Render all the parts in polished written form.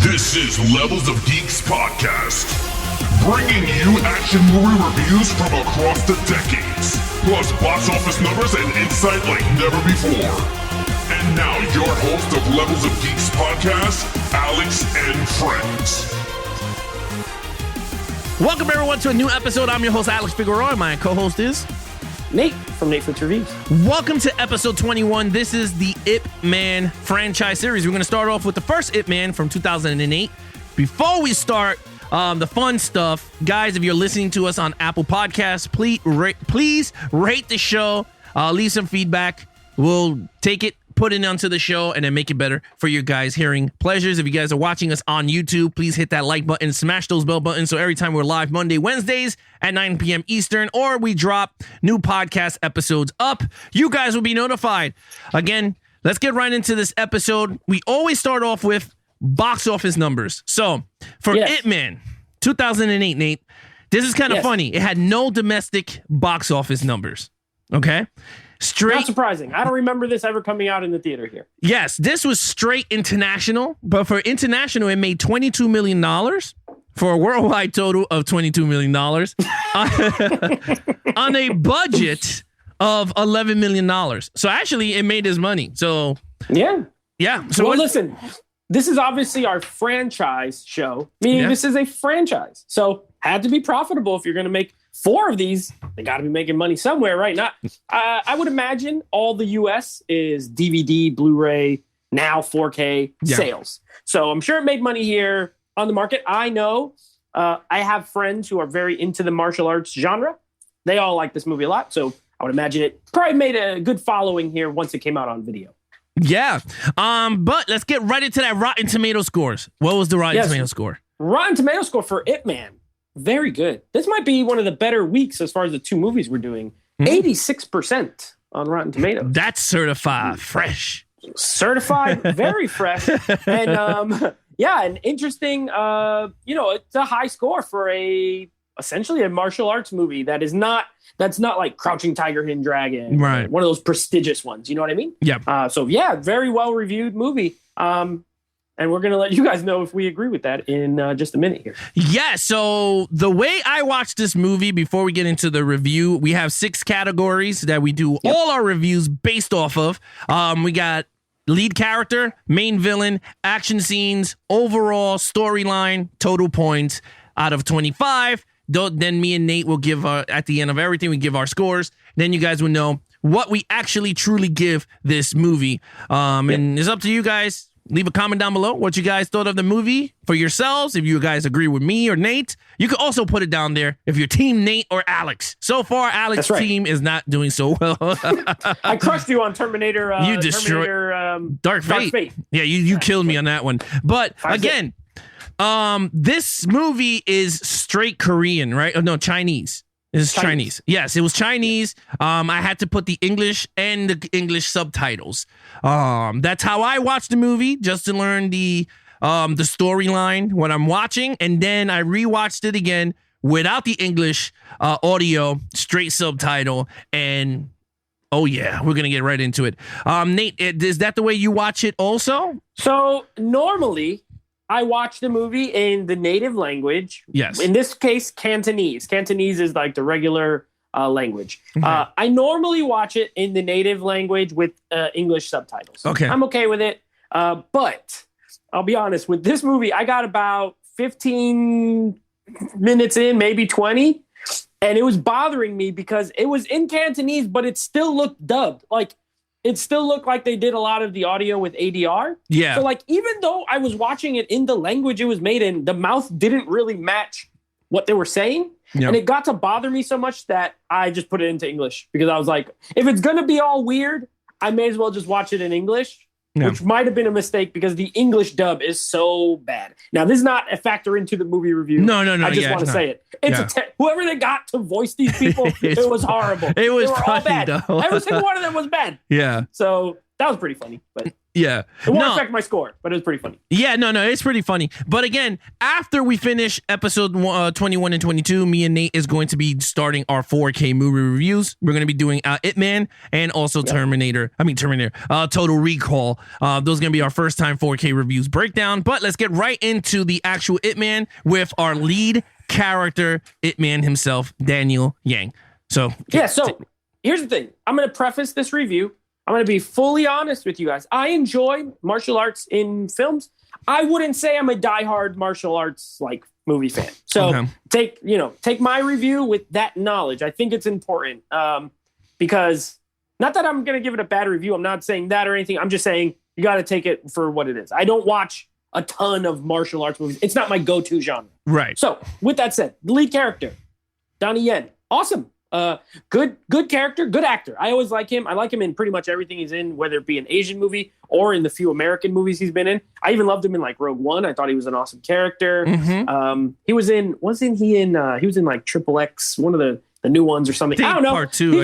This is Levels of Geeks podcast, bringing you action movie reviews from across the decades, plus box office numbers and insight like never before. And now your host of Levels of Geeks podcast, Alex and Friends. Welcome everyone to a new episode. I'm your host Alex Figueroa. My co-host is Nate from Nate Flips Reviews. Welcome to episode 21. This is the Ip Man franchise series. We're going to start off with the first Ip Man from 2008. Before we start the fun stuff, guys, if you're listening to us on Apple Podcasts, please rate the show. Leave some feedback. We'll take it, put it onto the show, and then make it better for your guys' hearing pleasures. If you guys are watching us on YouTube, please hit that like button, smash those bell buttons, so every time we're live Monday, Wednesdays at 9 p.m. Eastern, or we drop new podcast episodes up, you guys will be notified. Again, let's get right into this episode. We always start off with box office numbers. So, for Ip Man, 2008, Nate, this is kind of funny. It had no domestic box office numbers. Okay? Not surprising. I don't remember this ever coming out in the theater here. Yes, this was straight international, but for international, it made $22 million for a worldwide total of $22 million on a budget of $11 million. So actually, it made his money. So yeah. So well, listen, this is obviously our franchise show, meaning this is a franchise. So had to be profitable if you're going to make 4 of these. They got to be making money somewhere, right? Not. I would imagine all the U.S. is DVD, Blu-ray, now 4K sales. So I'm sure it made money here on the market. I know I have friends who are very into the martial arts genre. They all like this movie a lot. So I would imagine it probably made a good following here once it came out on video. Yeah. But let's get right into that Rotten Tomato scores. What was the Rotten Tomato score? Rotten Tomato score for Ip Man. Very good. This might be one of the better weeks as far as the 2 movies we're doing. 86% on Rotten Tomatoes. That's certified fresh. Certified very fresh. And an interesting, it's a high score for essentially a martial arts movie that's not like Crouching Tiger, Hidden Dragon. Right. One of those prestigious ones. You know what I mean? Yeah. Very well reviewed movie. And we're going to let you guys know if we agree with that in just a minute here. Yeah, so the way I watched this movie, before we get into the review, we have 6 categories that we do all our reviews based off of. We got lead character, main villain, action scenes, overall storyline, total points out of 25. Then me and Nate will give, at the end of everything, we give our scores. Then you guys will know what we actually truly give this movie. And it's up to you guys. Leave a comment down below what you guys thought of the movie for yourselves. If you guys agree with me or Nate, you can also put it down there if you're team Nate or Alex. So far, Alex's team is not doing so well. I crushed you on Terminator. You destroyed Dark Fate. Yeah, you killed me on that one. But again, this movie is straight Korean, right? Oh, no, Chinese. It's Chinese. Yes, it was Chinese. I had to put the English and the English subtitles. That's how I watched the movie, just to learn the storyline when I'm watching, and then I rewatched it again without the English audio, straight subtitle, and we're gonna get right into it. Nate, is that the way you watch it also? So normally I watch the movie in the native language. Yes. In this case, Cantonese. Cantonese is like the regular language. Okay. I normally watch it in the native language with English subtitles. Okay. I'm okay with it. But I'll be honest, with this movie, I got about 15 minutes in, maybe 20. And it was bothering me because it was in Cantonese, but it still looked dubbed. Like, it still looked like they did a lot of the audio with ADR. Yeah. So, like, even though I was watching it in the language it was made in, the mouth didn't really match what they were saying. Yep. And it got to bother me so much that I just put it into English because I was like, if it's going to be all weird, I may as well just watch it in English, which might have been a mistake because the English dub is so bad. Now, this is not a factor into the movie review. No. I just want to say it. It's whoever they got to voice these people, it was horrible. They were all bad. Though. Every single one of them was bad. Yeah. So that was pretty funny, but Yeah. it won't affect my score, but it was pretty funny. Yeah, no, it's pretty funny. But again, after we finish episode 21 and 22, me and Nate is going to be starting our 4K movie reviews. We're going to be doing Ip Man and also Terminator, Total Recall. Those are going to be our first time 4K reviews breakdown. But let's get right into the actual Ip Man with our lead character, Ip Man himself, Daniel Yang. So here's the thing. I'm going to preface this review. I'm going to be fully honest with you guys. I enjoy martial arts in films. I wouldn't say I'm a diehard martial arts like movie fan. So take my review with that knowledge. I think it's important because not that I'm going to give it a bad review. I'm not saying that or anything. I'm just saying you got to take it for what it is. I don't watch a ton of martial arts movies. It's not my go-to genre. Right. So with that said, the lead character, Donnie Yen, awesome. Good character, good actor. I always like him. I like him in pretty much everything he's in, whether it be an Asian movie or in the few American movies he's been in. I even loved him in like Rogue One. I thought he was an awesome character. He was in like Triple X, one of the new ones or something. I don't know. Part 2,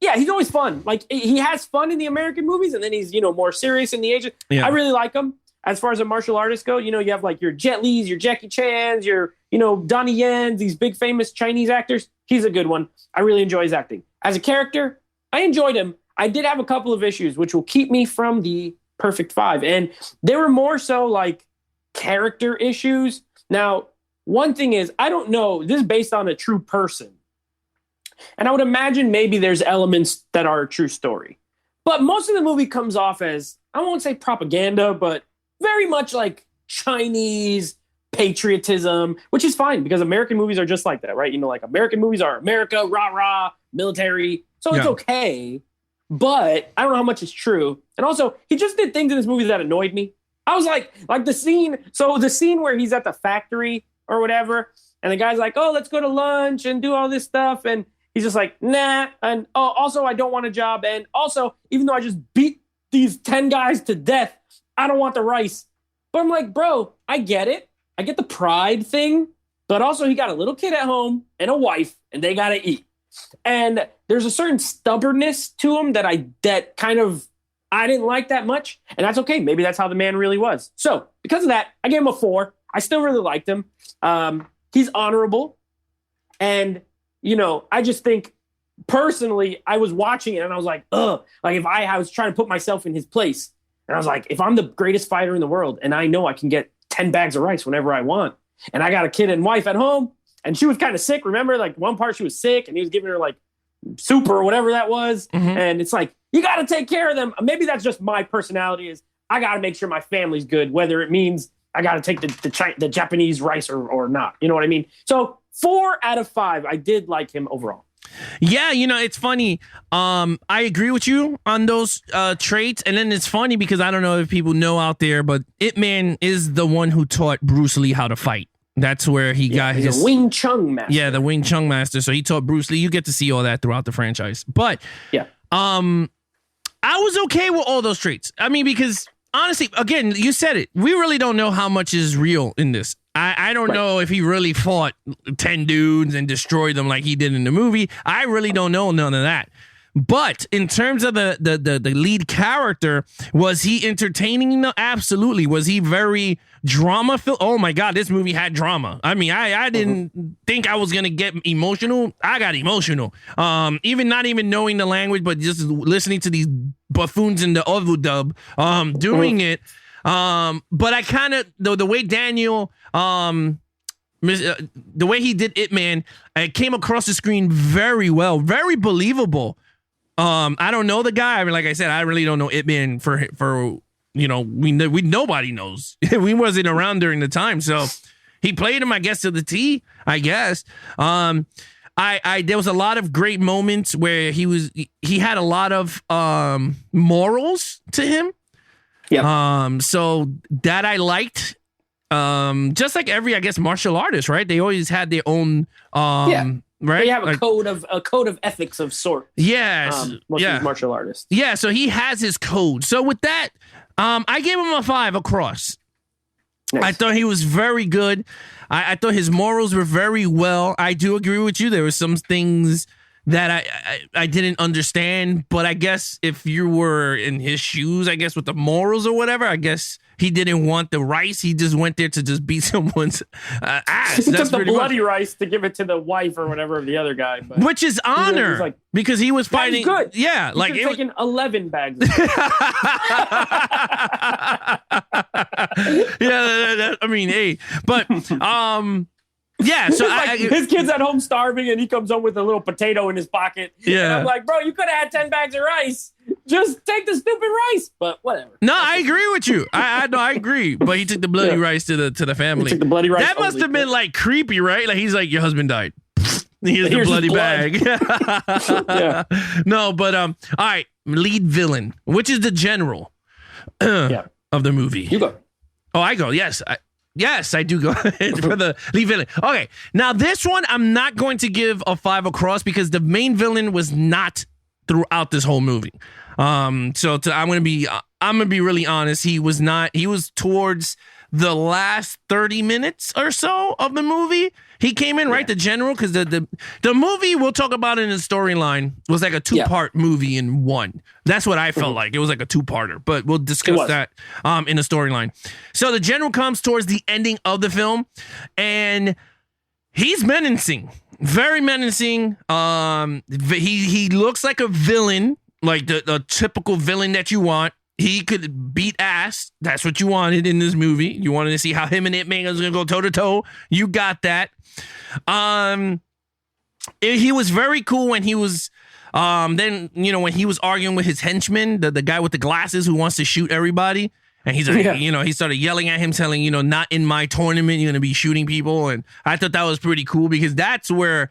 he's always fun. Like he has fun in the American movies, and then he's more serious in the Asian. Yeah. I really like him. As far as a martial artist go, you have like your Jet Li's, your Jackie Chan's, your Donnie Yen's, these big famous Chinese actors. He's a good one. I really enjoy his acting. As a character, I enjoyed him. I did have a couple of issues, which will keep me from the perfect 5. And they were more so like character issues. Now, one thing is, I don't know, this is based on a true person. And I would imagine maybe there's elements that are a true story. But most of the movie comes off as, I won't say propaganda, but very much like Chinese patriotism, which is fine because American movies are just like that, right? Like American movies are America, rah-rah, military. So it's okay. But I don't know how much is true. And also, he just did things in this movie that annoyed me. I was like the scene where he's at the factory or whatever, and the guy's like, oh, let's go to lunch and do all this stuff. And he's just like, nah. And also, I don't want a job. And also, even though I just beat these 10 guys to death, I don't want the rice. But I'm like, bro, I get it. I get the pride thing. But also, he got a little kid at home and a wife, and they got to eat. And there's a certain stubbornness to him that I didn't like that much. And that's okay. Maybe that's how the man really was. So because of that, I gave him a 4. I still really liked him. He's honorable. And, I just think personally, I was watching it and I was like, ugh. Like if I was trying to put myself in his place. And I was like, if I'm the greatest fighter in the world and I know I can get 10 bags of rice whenever I want, and I got a kid and wife at home, and she was kind of sick. Remember, like one part she was sick and he was giving her like soup or whatever that was. And it's like, you got to take care of them. Maybe that's just my personality is I got to make sure my family's good, whether it means I got to take the Japanese rice or not. You know what I mean? So 4 out of 5. I did like him overall. Yeah, it's funny. I agree with you on those traits. And then it's funny because I don't know if people know out there, but Ip Man is the one who taught Bruce Lee how to fight. That's where he got his Wing Chun master. Yeah, the Wing Chun master. So he taught Bruce Lee. You get to see all that throughout the franchise. But I was okay with all those traits. I mean, because honestly, again, you said it. We really don't know how much is real in this. I don't know if he really fought 10 dudes and destroyed them like he did in the movie. I really don't know none of that. But in terms of the lead character, was he entertaining? No, absolutely. Was he very drama filled? Oh my God, this movie had drama. I mean, I didn't think I was gonna get emotional. I got emotional. Even not even knowing the language, but just listening to these buffoons in the overdub, doing it. But I kind of the way Daniel, the way he did Ip Man, it came across the screen very well, very believable. I don't know the guy. I mean, like I said, I really don't know Ip Man for nobody knows. We wasn't around during the time, so he played him, I guess, to the T. I guess. There was a lot of great moments where he had a lot of morals to him. Yeah. So that I liked. Just like every, I guess, martial artist, right? They always had their own right? They have a code of ethics of sorts. Yes. Most of these martial artists. Yeah, so he has his code. So with that, I gave him a 5 across. Nice. I thought he was very good. I thought his morals were very well. I do agree with you. There were some things that I didn't understand. But I guess if you were in his shoes, I guess with the morals or whatever, I guess he didn't want the rice. He just went there to just beat someone's ass. He took the bloody rice to give it to the wife or whatever of the other guy. But which is honor, like, because he was fighting. Good. Yeah, he like it was taken 11 bags. Yeah, I mean, hey, but yeah. So his kid's at home starving, and he comes home with a little potato in his pocket. Yeah, and I'm like, bro, you could have had 10 bags of rice. Just take the stupid rice. But whatever. No, I agree with you. I agree. But he took the bloody rice to the family. He took the bloody rice. That must have been like creepy, right? Like he's like, your husband died. Here's the bloody bag. Yeah. No, but all right, lead villain, which is the general of the movie. You go. Oh, I go. Yes. Yes, I do go for the lead villain. Okay, now this one I'm not going to give a 5 across because the main villain was not throughout this whole movie. I'm gonna be really honest. He was not. He was towards the last 30 minutes or so of the movie. He came in, right? The general, because the movie we'll talk about in the storyline was like a 2-part movie in one. That's what I felt like. It was like a 2-parter, but we'll discuss that in the storyline. So the general comes towards the ending of the film, and he's menacing, very menacing. He looks like a villain, like the typical villain that you want. He could beat ass. That's what you wanted in this movie. You wanted to see how him and Ip Man was gonna go toe to toe. You got that. He was very cool when he was then when he was arguing with his henchman, the guy with the glasses who wants to shoot everybody. And he's like, he started yelling at him, telling, not in my tournament, you're gonna be shooting people. And I thought that was pretty cool because that's where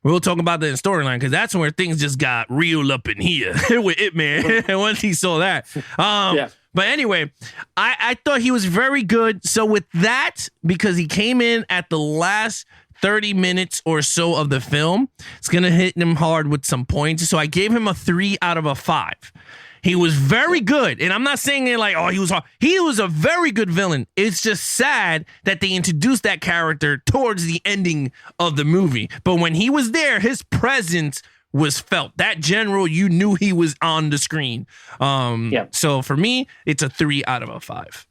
we'll talk about that in storyline, because that's where things just got real up in here with Ip Man. And once he saw that. But anyway, I thought he was very good. So with that, because he came in at the last 30 minutes or so of the film, it's going to hit him hard with some points. So I gave him a 3 out of a 5. He was very good. And I'm not saying it like, oh, he was hard. He was a very good villain. It's just sad that they introduced that character towards the ending of the movie. But when he was there, his presence was felt. That general, you knew he was on the screen. So for me, it's a 3 out of a 5.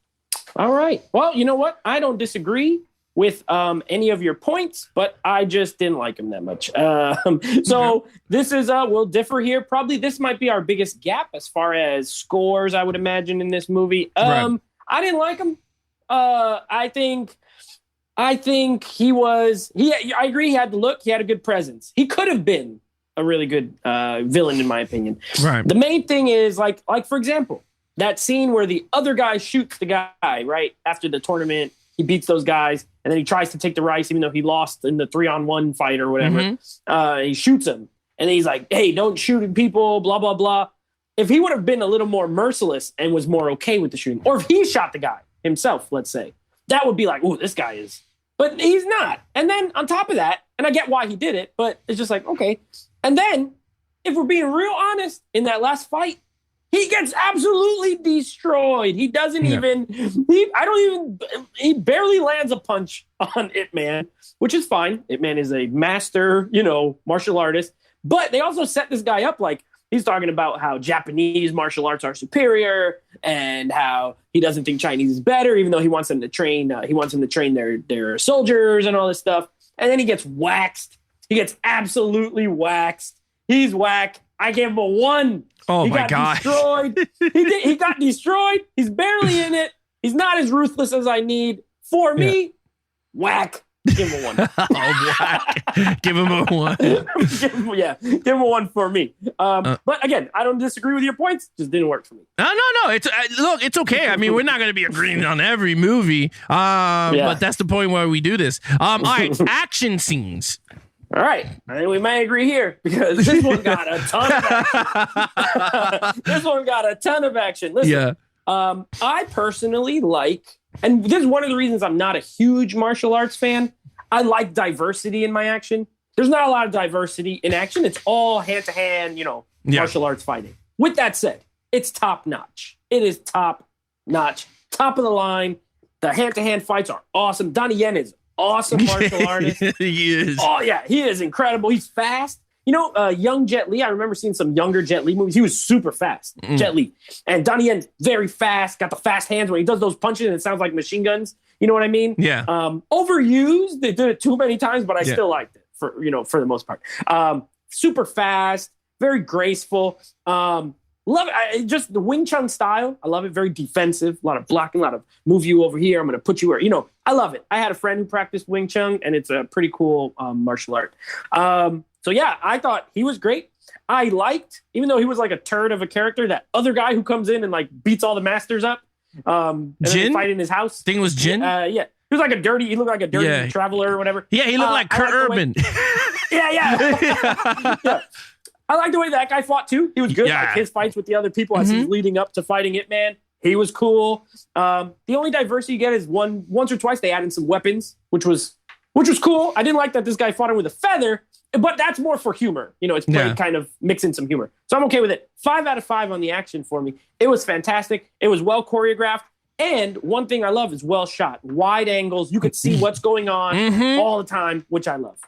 All right. Well, you know what? I don't disagree with any of your points, but I just didn't like him that much. So this is, we'll differ here. Probably this might be our biggest gap as far as scores, I would imagine, in this movie. I didn't like him. I think he was, I agree, he had the look, he had a good presence. He could have been a really good villain, in my opinion. Right. The main thing is, like for example, that scene where the other guy shoots the guy, right, after the tournament. He beats those guys, and then he tries to take the rice, even though he lost in the 3-on-1 fight or whatever. He shoots him, and then he's like, hey, don't shoot at people, blah, blah, blah. If he would have been a little more merciless and was more okay with the shooting, or if he shot the guy himself, let's say, that would be like, oh, this guy is. But he's not. And then on top of that, and I get why he did it, but it's just like, okay. And then, if we're being real honest, in that last fight, he gets absolutely destroyed. He doesn't even, he barely lands a punch on Ip Man, which is fine. Ip Man is a master, martial artist. But they also set this guy up like he's talking about how Japanese martial arts are superior and how he doesn't think Chinese is better, even though he wants them to train. Their soldiers and all this stuff. And then he gets waxed. He gets absolutely waxed. He's whack. I gave him a 1. Oh, my God. Destroyed. He got destroyed. He's barely in it. He's not as ruthless as I need. For me, whack. Give him a 1. Whack. Give him a 1. Give him a 1 for me. But again, I don't disagree with your points. Just didn't work for me. No. It's okay. I mean, we're not going to be agreeing on every movie. But that's the point where we do this. All right, action scenes. All right, I think we may agree here because this one got a ton of action. Listen, I personally like, and this is one of the reasons I'm not a huge martial arts fan. I like diversity in my action. There's not a lot of diversity in action. It's all hand-to-hand, martial arts fighting. With that said, it's top-notch. It is top-notch, top of the line. The hand-to-hand fights are awesome. Donnie Yen is awesome martial artist. He is. Oh, yeah. He is incredible. He's fast. young Jet Li. I remember seeing some younger Jet Li movies. He was super fast, Jet Li. And Donnie Yen, very fast, got the fast hands when he does those punches and it sounds like machine guns. You know what I mean? Yeah. Overused. They did it too many times, but I still liked it for the most part. Super fast, very graceful. Love it. Just the Wing Chun style. I love it. Very defensive. A lot of blocking, a lot of move you over here. I'm going to put you where, I love it. I had a friend who practiced Wing Chun, and it's a pretty cool martial art. So yeah, I thought he was great. I liked, even though he was like a turd of a character, that other guy who comes in and like beats all the masters up. And then fight in his house. Thing was Jin? Yeah. He was like he looked like a dirty traveler or whatever. Yeah, he looked like Kurt Urban. Yeah. I like the way that guy fought too. He was good. Yeah. Like his fights with the other people as he's leading up to fighting Ip Man. He was cool. The only diversity you get is once or twice they added some weapons, which was cool. I didn't like that this guy fought him with a feather, but that's more for humor. It's played kind of mixing some humor. So I'm okay with it. 5 out of 5 on the action for me. It was fantastic. It was well choreographed. And one thing I love is well shot. Wide angles. You could see what's going on all the time, which I love.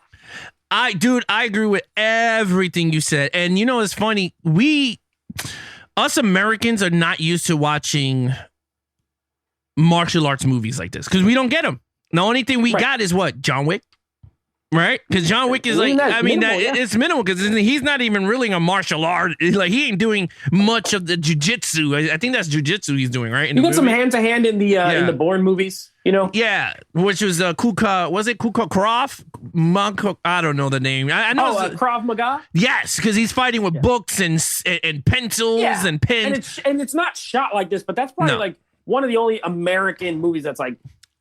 I agree with everything you said. And it's funny. Us Americans are not used to watching martial arts movies like this because we don't get them. The only thing we got is what? John Wick. Right? Because John Wick is it's minimal because he's not even really a martial art. Like he ain't doing much of the jujitsu. I think that's jujitsu he's doing, right? You got some hand to hand in the Bourne movies, Yeah, which was Kuka. Was it Kuka Krav? I don't know the name. I know Krav Maga. Yes, because he's fighting with books and pencils and pens. And it's not shot like this, but that's probably like one of the only American movies that's like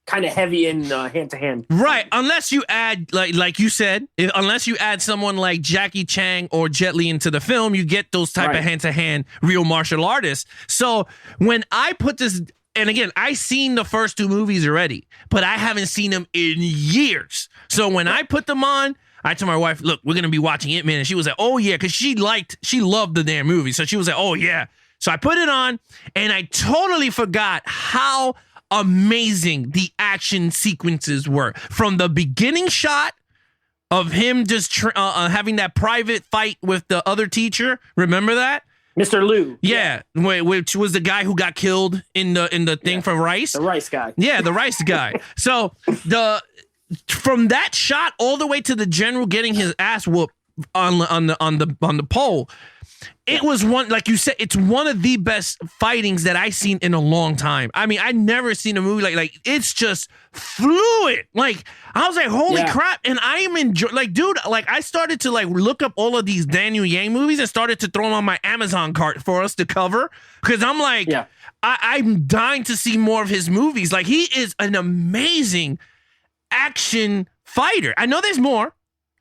kind of heavy in hand to hand. Right. Unless you add, like you said, unless you add someone like Jackie Chan or Jet Li into the film, you get those type of hand to hand real martial artists. So when I put this, and again, I seen the first 2 movies already, but I haven't seen them in years. So when I put them on, I told my wife, look, we're going to be watching Ip Man. And she was like, oh yeah. Cause she loved the damn movie. So she was like, oh yeah. So I put it on and I totally forgot how amazing the action sequences were from the beginning shot of him just having that private fight with the other teacher. Remember that? Mr. Liu. Yeah. Which was the guy who got killed in the thing for Rice. The Rice guy. Yeah, the Rice guy. So from that shot all the way to the general getting his ass whooped on the pole. It was one, like you said, it's one of the best fightings that I've seen in a long time. I mean, I never seen a movie like it's just fluid. Like I was like, holy crap. And I am enjoying, dude, I started to look up all of these Daniel Yang movies and started to throw them on my Amazon cart for us to cover. Cause I'm like, I'm dying to see more of his movies. Like he is an amazing action fighter. I know there's more.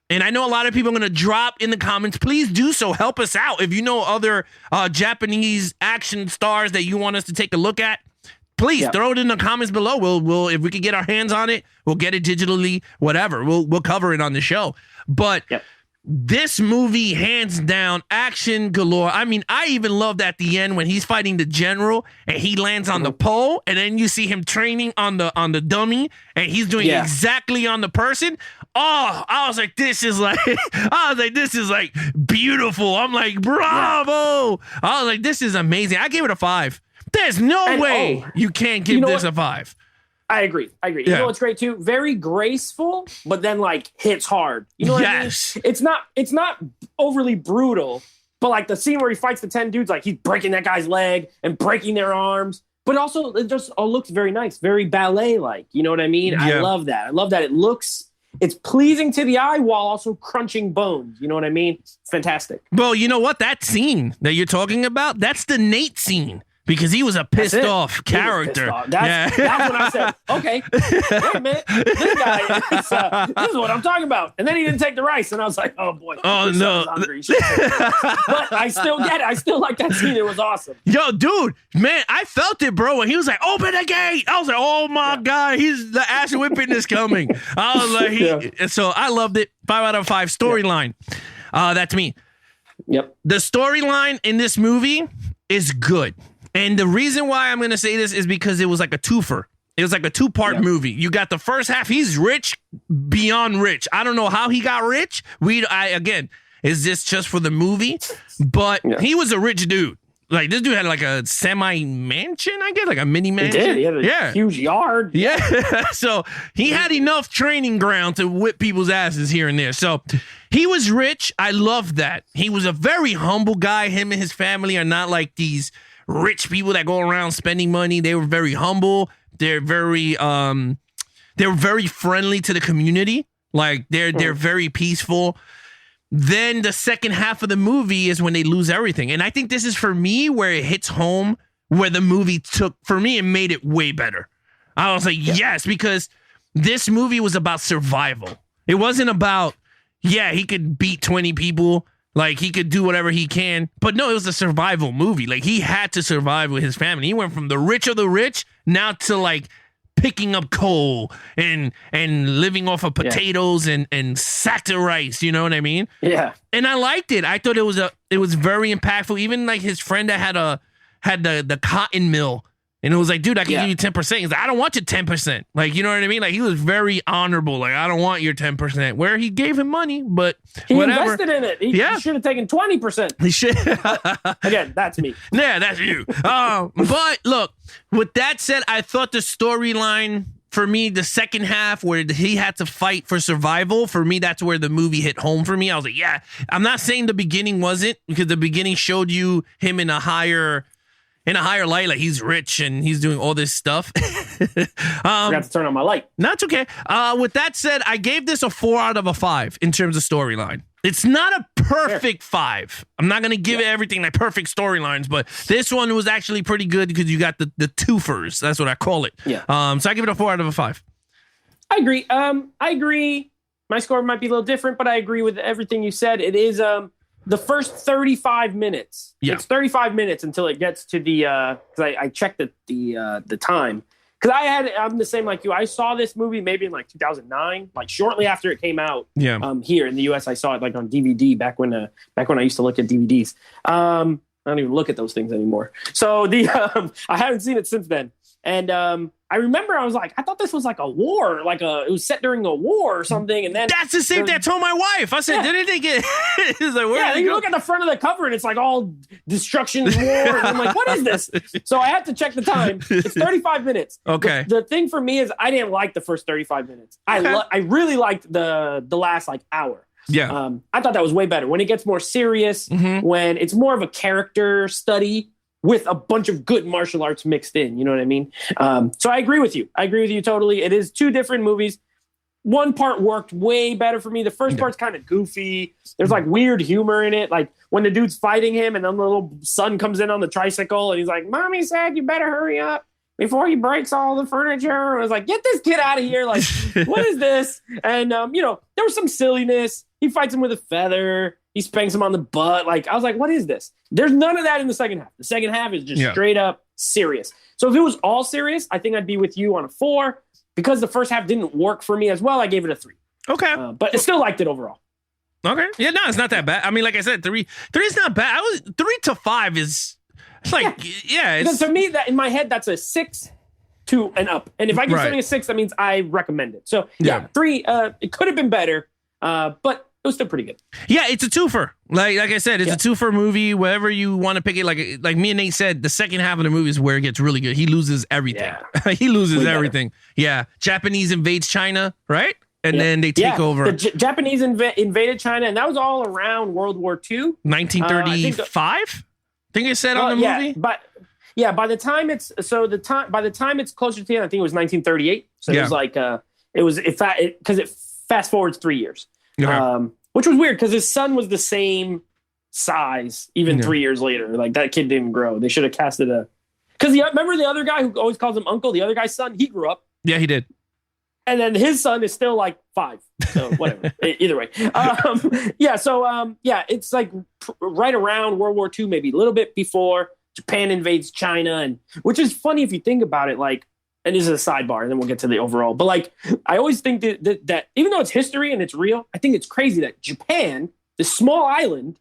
And I know a lot of people are going to drop in the comments. Please do so. Help us out. If you know other Japanese action stars that you want us to take a look at, please throw it in the comments below. We'll if we can get our hands on it, we'll get it digitally, whatever. We'll cover it on the show. But this movie, hands down, action galore. I mean, I even loved at the end when he's fighting the general and he lands on the pole, and then you see him training on the dummy, and he's doing exactly on the person. Oh, I was like, this is beautiful. I'm like, bravo. I was like, this is amazing. I gave it a 5. There's no way you can't give this a 5. I agree. You know what's great too? Very graceful, but then hits hard. You know what I mean? It's not overly brutal, but the scene where he fights the 10 dudes, he's breaking that guy's leg and breaking their arms. But also it just all looks very nice, very ballet-like. You know what I mean? Yeah. I love that. It's pleasing to the eye while also crunching bones. You know what I mean? It's fantastic. Well, you know what? That scene that you're talking about, that's the Nate scene. Because he was a pissed off character. That's when I said, okay, wait a minute. This guy this is what I'm talking about. And then he didn't take the rice. And I was like, oh boy. Oh no. But I still get it. I still like that scene. It was awesome. Yo, dude, man, I felt it, bro. When he was like, open the gate. I was like, oh my God, the ass whipping is coming. I was like, so I loved it. 5 out of 5 storyline. That's me. Yep. The storyline in this movie is good. And the reason why I'm going to say this is because it was like a twofer. It was like a 2-part movie. You got the first half. He's rich beyond rich. I don't know how he got rich. Again, is this just for the movie? But he was a rich dude. Like, this dude had like a semi-mansion, I guess, like a mini mansion. He did. He had a huge yard. Yeah. So he had enough training ground to whip people's asses here and there. So he was rich. I love that. He was a very humble guy. Him and his family are not like these rich people that go around spending money. They were very humble. They're very friendly to the community. Like, they're very peaceful. Then the second half of the movie is when they lose everything. And I think this is, for me, where it hits home, where the movie took, for me, it made it way better. I was like, yes, because this movie was about survival. It wasn't about, he could beat 20 people. Like, he could do whatever he can. But no, it was a survival movie. Like, he had to survive with his family. He went from the rich of the rich now to, like, picking up coal and living off of potatoes and sacks of rice, you know what I mean? Yeah. And I liked it. I thought it was very impactful. Even like his friend that had the cotton mill, and it was like, dude, I can give you 10%. He's like, I don't want your 10%. Like, you know what I mean? Like, he was very honorable. Like, I don't want your 10%. Where he gave him money, but he whatever. invested in it. He should have taken 20%. He should. Again, that's me. Yeah, that's you. But look, with that said, I thought the storyline, for me, the second half where he had to fight for survival, for me, that's where the movie hit home for me. I was like, yeah, I'm not saying the beginning wasn't, because the beginning showed you him in a higher light, like he's rich and he's doing all this stuff. Forgot to turn on my light. That's okay. With that said, I gave this a 4 out of 5 in terms of storyline. It's not a perfect 5. I'm not going to give it everything like perfect storylines, but this one was actually pretty good because you got the twofers. That's what I call it. Yeah. So I give it a 4 out of 5. I agree. I agree. My score might be a little different, but I agree with everything you said. It is the first 35 minutes. Yeah. It's 35 minutes until it gets to the because I checked the time. Because I'm the same like you. I saw this movie maybe in like 2009, like shortly after it came out. Yeah. Here in the US, I saw it like on DVD back when I used to look at DVDs. I don't even look at those things anymore. So I haven't seen it since then. And I remember I was like, I thought this was like a war, it was set during a war or something. And then that's the same thing I told my wife. I said, didn't they get? It's like, where you look at the front of the cover and it's like all destruction, war. And I'm like, what is this? So I had to check the time. It's 35 minutes. Okay. The thing for me is I didn't like the first 35 minutes. I really liked the last like hour. Yeah. I thought that was way better when it gets more serious, when it's more of a character study with a bunch of good martial arts mixed in. You know what I mean? So I agree with you. I agree with you totally. It is 2 different movies. One part worked way better for me. The first part's kind of goofy. There's like weird humor in it. Like when the dude's fighting him and then the little son comes in on the tricycle and he's like, Mommy said you better hurry up before he breaks all the furniture. I was like, get this kid out of here. Like, what is this? And, there was some silliness. He fights him with a feather. He spanks him on the butt. Like, I was like, what is this? There's none of that in the second half. The second half is just straight up serious. So if it was all serious, I think I'd be with you on a 4. Because the first half didn't work for me as well, I gave it a 3. Okay. But I still liked it overall. Okay. Yeah, no, it's not that bad. I mean, like I said, 3 is not bad. 3 to 5 is, it's like, Because to me, that in my head, that's a 6 to and up. And if I give something a 6, that means I recommend it. So 3, it could have been better, but it was still pretty good. Yeah, it's a twofer. Like I said, it's a twofer movie. Wherever you want to pick it, like me and Nate said, the second half of the movie is where it gets really good. He loses everything. Yeah. He loses everything. Yeah, Japanese invades China, right? And then they take over. The Japanese invaded China, and that was all around World War II. 1935. I think it said on the movie. But by the time it's closer to the end, I think it was 1938. So it was like because it fast forwards 3 years. Okay. Which was weird because his son was the same size even 3 years later. Like that kid didn't grow. They should have casted because remember the other guy who always calls him uncle, the other guy's son, he grew up. Yeah, he did. And then his son is still like 5. So whatever. Either way. It's like right around World War II, maybe a little bit before Japan invades China, and which is funny if you think about it, like, and this is a sidebar, and then we'll get to the overall. But like, I always think that even though it's history and it's real, I think it's crazy that Japan, this small island,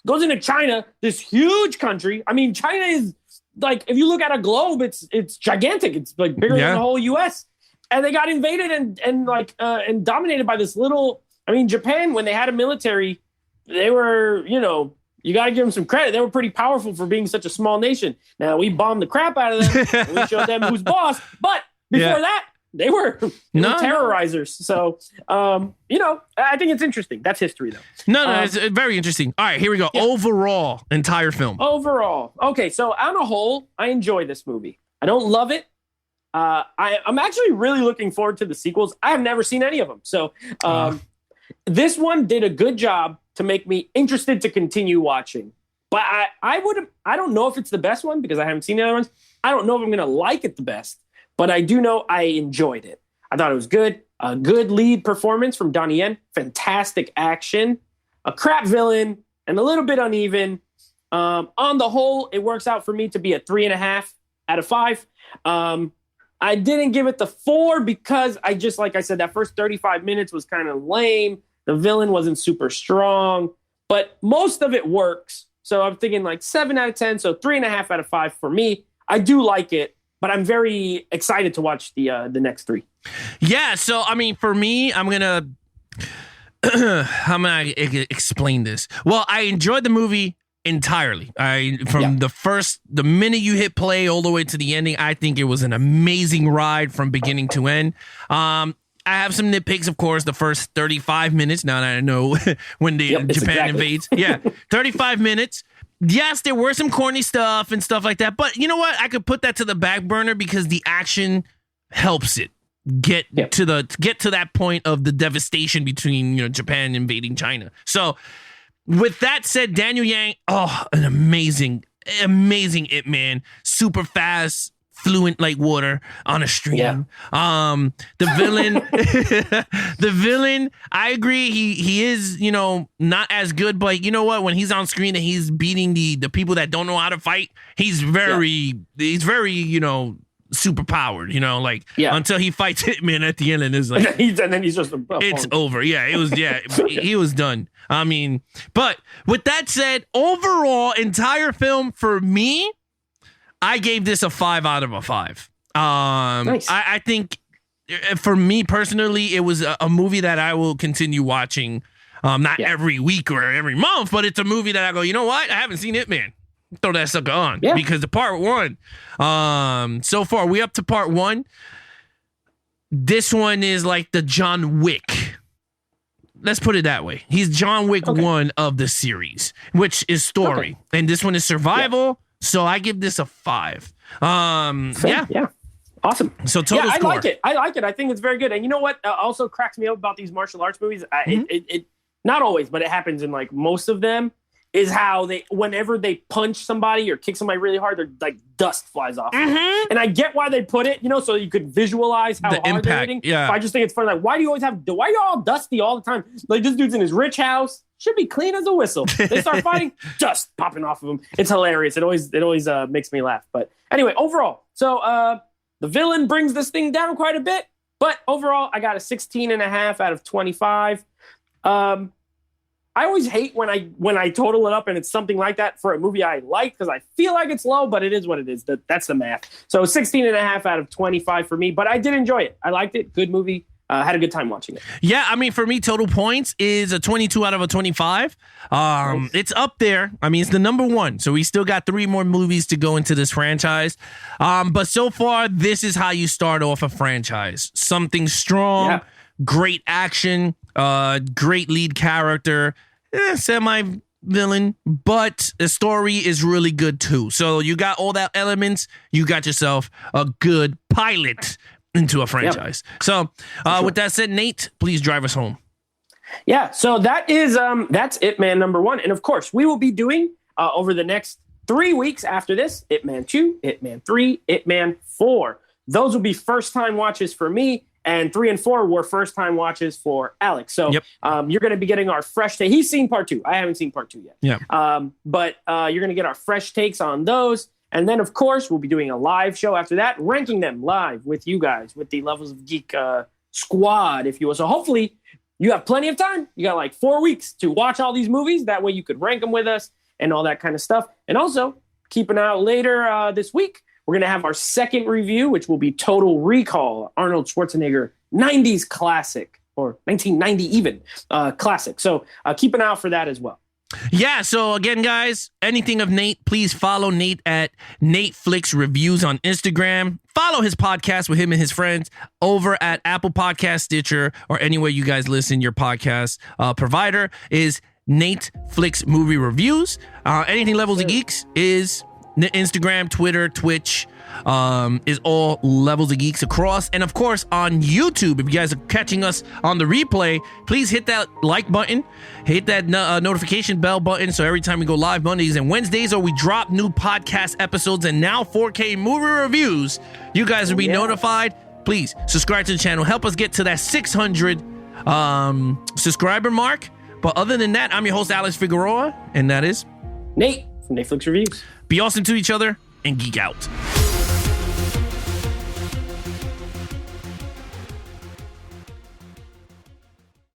goes into China, this huge country. I mean, China is like, if you look at a globe, it's gigantic. It's like bigger than the whole U.S. And they got invaded and dominated by this little. I mean, Japan, when they had a military, they were, you got to give them some credit. They were pretty powerful for being such a small nation. Now, we bombed the crap out of them. And we showed them who's boss. But before that, they were terrorizers. So, I think it's interesting. That's history, though. No, it's very interesting. All right, here we go. Yeah. Overall, entire film. Overall. Okay, so on a whole, I enjoy this movie. I don't love it. I'm actually really looking forward to the sequels. I have never seen any of them. So this one did a good job to make me interested to continue watching. But I don't know if it's the best one because I haven't seen the other ones. I don't know if I'm going to like it the best. But I do know I enjoyed it. I thought it was good. A good lead performance from Donnie Yen. Fantastic action. A crap villain. And a little bit uneven. On the whole, it works out for me to be a 3.5 out of 5. I didn't give it the 4 because like I said, that first 35 minutes was kind of lame. The villain wasn't super strong. But most of it works. So I'm thinking like 7 out of 10. So 3.5 out of 5 for me. I do like it. But I'm very excited to watch the next 3. Yeah, so I mean, for me, I'm gonna how am I explain this? Well, I enjoyed the movie entirely. The minute you hit play all the way to the ending, I think it was an amazing ride from beginning to end. I have some nitpicks, of course. The first 35 minutes. Now that I know when Japan invades, 35 minutes. Yes, there were some corny stuff and stuff like that, but you know what? I could put that to the back burner because the action helps it get to that point of the devastation between Japan invading China. So, with that said, Daniel Yang, an amazing Ip Man, super fast. Fluent like water on a stream. Yeah. The villain, I agree. He is, not as good, but you know what? When he's on screen and he's beating the people that don't know how to fight, he's very, super powered, until he fights Hitman at the end and is like, and then he's just it's over. Yeah, it was, he was done. I mean, but with that said, overall, entire film for me, I gave this a 5 out of a 5. Nice. I think for me personally, it was a movie that I will continue watching. Not every week or every month, but it's a movie that I go, you know what? I haven't seen Ip Man. Throw that sucker on because the part 1. So far, we up to part 1. This one is like the John Wick. Let's put it that way. He's John Wick 1 of the series, which is story, and this one is survival. Yeah. So I give this a 5. Yeah. Awesome. So total score. I like it. I think it's very good. And you know what also cracks me up about these martial arts movies? It not always, but it happens in like most of them, is how whenever they punch somebody or kick somebody really hard, they're like dust flies off. Mm-hmm. And I get why they put it, so you could visualize how hard impact, they're hitting. Yeah. But I just think it's funny. Like, why are you all dusty all the time? Like, this dude's in his rich house. Should be clean as a whistle. They start fighting, dust popping off of them. It's hilarious. It always makes me laugh. But anyway, overall, so the villain brings this thing down quite a bit. But overall, I got a 16.5 out of 25. I always hate when I total it up and it's something like that for a movie I like because I feel like it's low, but it is what it is. That's the math. So 16.5 out of 25 for me. But I did enjoy it. I liked it. Good movie. Had a good time watching it. Yeah, I mean, for me, total points is a 22 out of a 25. Nice. It's up there. I mean, it's the number 1. So we still got 3 more movies to go into this franchise. But so far, this is how you start off a franchise. Something strong, great action, great lead character, semi-villain, but the story is really good too. So you got all that elements. You got yourself a good pilot into a franchise. Yep. So with that said, Nate, please drive us home. Yeah, so that's Ip Man number 1. And of course, we will be doing over the next 3 weeks after this, Ip Man 2, Ip Man 3, Ip Man 4. Those will be first-time watches for me, and 3 and 4 were first-time watches for Alex. So you're going to be getting our fresh take. He's seen part 2. I haven't seen part 2 yet. Yeah. But you're going to get our fresh takes on those. And then, of course, we'll be doing a live show after that, ranking them live with you guys, with the Levels of Geek squad, if you will. So hopefully you have plenty of time. You got like 4 weeks to watch all these movies. That way you could rank them with us and all that kind of stuff. And also, keep an eye out later this week. We're going to have our second review, which will be Total Recall, Arnold Schwarzenegger, 90s classic. or 1990 even classic. So keep an eye out for that as well. Yeah, so again, guys, anything of Nate, please follow Nate at Nate Flicks Reviews on Instagram. Follow his podcast with him and his friends over at Apple Podcast, Stitcher, or anywhere you guys listen. Your podcast provider is Nate Flicks Movie Reviews. Anything Levels of Geeks is Instagram, Twitter, Twitch, is all Levels of Geeks across. And of course on YouTube, if you guys are catching us on the replay, please hit that like button, hit that notification bell button, so every time we go live Mondays and Wednesdays, or we drop new podcast episodes and now 4K movie reviews, you guys will be notified. Please subscribe to the channel, help us get to that 600 subscriber mark. But other than that, I'm your host, Alex Figueroa, and that is Nate from Nate Flicks Reviews. Be awesome to each other and geek out.